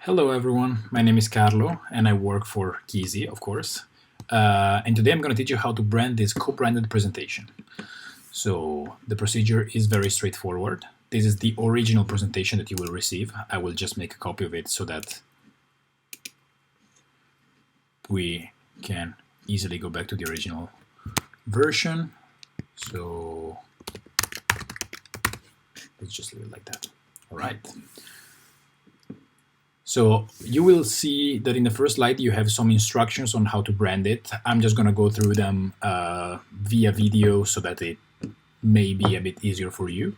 Hello everyone, my name is Carlo and I work for Kisi, of course. And today I'm going to teach you how to brand this co-branded presentation. So the procedure is very straightforward. This is the original presentation that you will receive. I will just make a copy of it so that we can easily go back to the original version. So let's just leave it like that. All right. So you will see that in the first slide you have some instructions on how to brand it. I'm just going to go through them via video so that it may be a bit easier for you.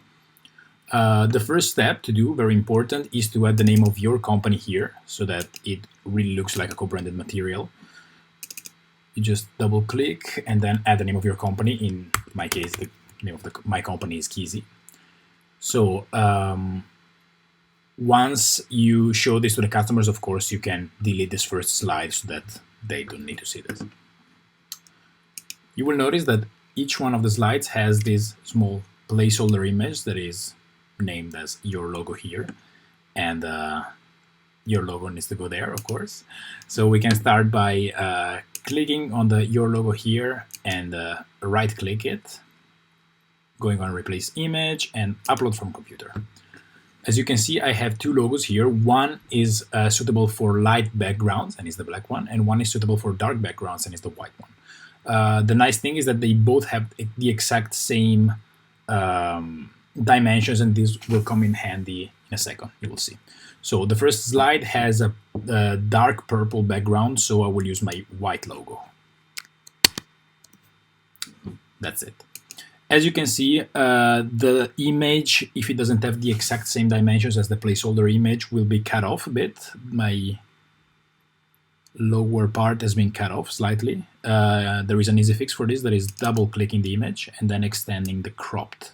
The first step to do, very important, is to add the name of your company here so that it really looks like a co-branded material. You just double click and then add the name of your company. In my case, the name of my company is Kisi. So once you show this to the customers, of course, you can delete this first slide so that they don't need to see this. You will notice that each one of the slides has this small placeholder image that is named as your logo here, and your logo needs to go there, of course. So we can start by clicking on the your logo here and right-click it, going on replace image and upload from computer. As you can see, I have two logos here. One is suitable for light backgrounds and is the black one, and one is suitable for dark backgrounds and is the white one. The nice thing is that they both have the exact same dimensions, and this will come in handy in a second, you will see. So the first slide has a dark purple background, so I will use my white logo. That's it. As you can see, the image, if it doesn't have the exact same dimensions as the placeholder image, will be cut off a bit. My lower part has been cut off slightly. There is an easy fix for this, that is double-clicking the image and then extending the cropped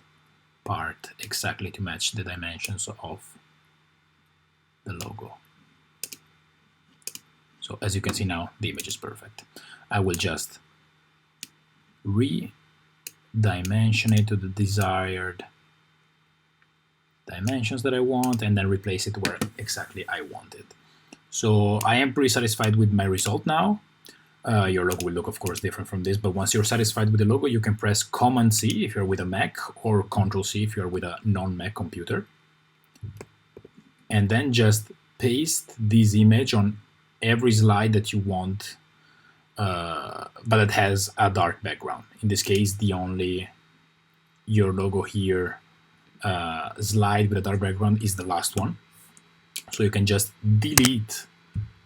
part exactly to match the dimensions of the logo. So as you can see now, the image is perfect. I will just dimension it to the desired dimensions that I want and then replace it where exactly I want it. So I am pretty satisfied with my result now. Your logo will look, of course, different from this, but once you're satisfied with the logo, you can press Command-C if you're with a Mac or Control-C if you're with a non-Mac computer. And then just paste this image on every slide that you want, but it has a dark background. In this case, the only your logo here slide with a dark background is the last one. So you can just delete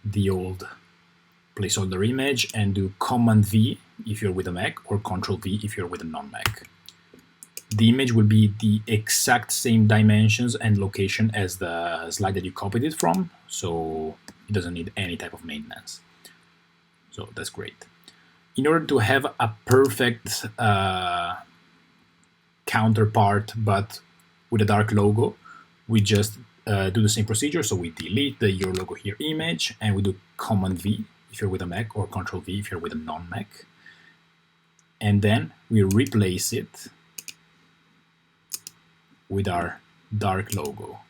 the old placeholder image and do Command-V if you're with a Mac or Control-V if you're with a non-Mac. The image will be the exact same dimensions and location as the slide that you copied it from, so it doesn't need any type of maintenance. So that's great. In order to have a perfect counterpart but with a dark logo, we just do the same procedure. So we delete the your logo here image and we do Command-V if you're with a Mac or Control-V if you're with a non-Mac. And then we replace it with our dark logo.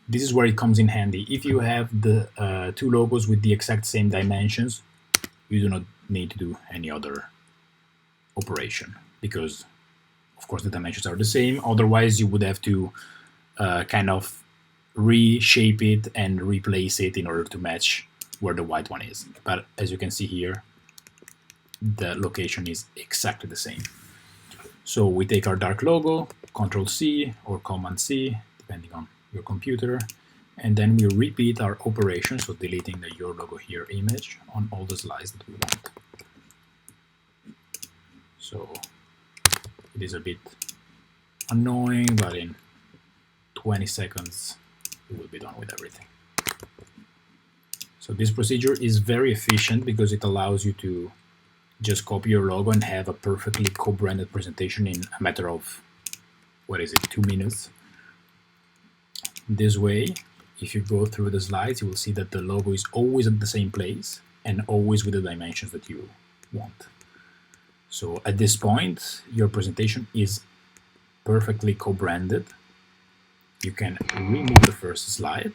This is where it comes in handy. If you have the two logos with the exact same dimensions, you do not need to do any other operation because, of course, the dimensions are the same. Otherwise, you would have to kind of reshape it and replace it in order to match where the white one is. But as you can see here, the location is exactly the same. So we take our dark logo, Control-C or Command-C, depending on your computer, and then we repeat our operation, so deleting the your logo here image on all the slides that we want. So it is a bit annoying, but in 20 seconds we will be done with everything. So this procedure is very efficient because it allows you to just copy your logo and have a perfectly co-branded presentation in a matter of, 2 minutes. This way, if you go through the slides, you will see that the logo is always at the same place and always with the dimensions that you want. So at this point, your presentation is perfectly co-branded. You can remove the first slide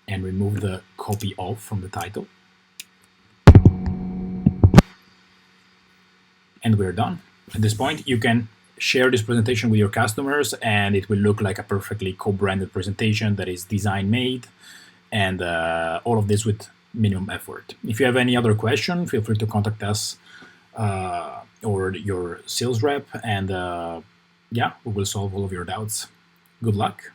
and remove the copy of from the title. And we're done. At this point, you can share this presentation with your customers, and it will look like a perfectly co-branded presentation that is design made, and all of this with minimum effort. If you have any other question, feel free to contact us or your sales rep, and yeah, we will solve all of your doubts. Good luck.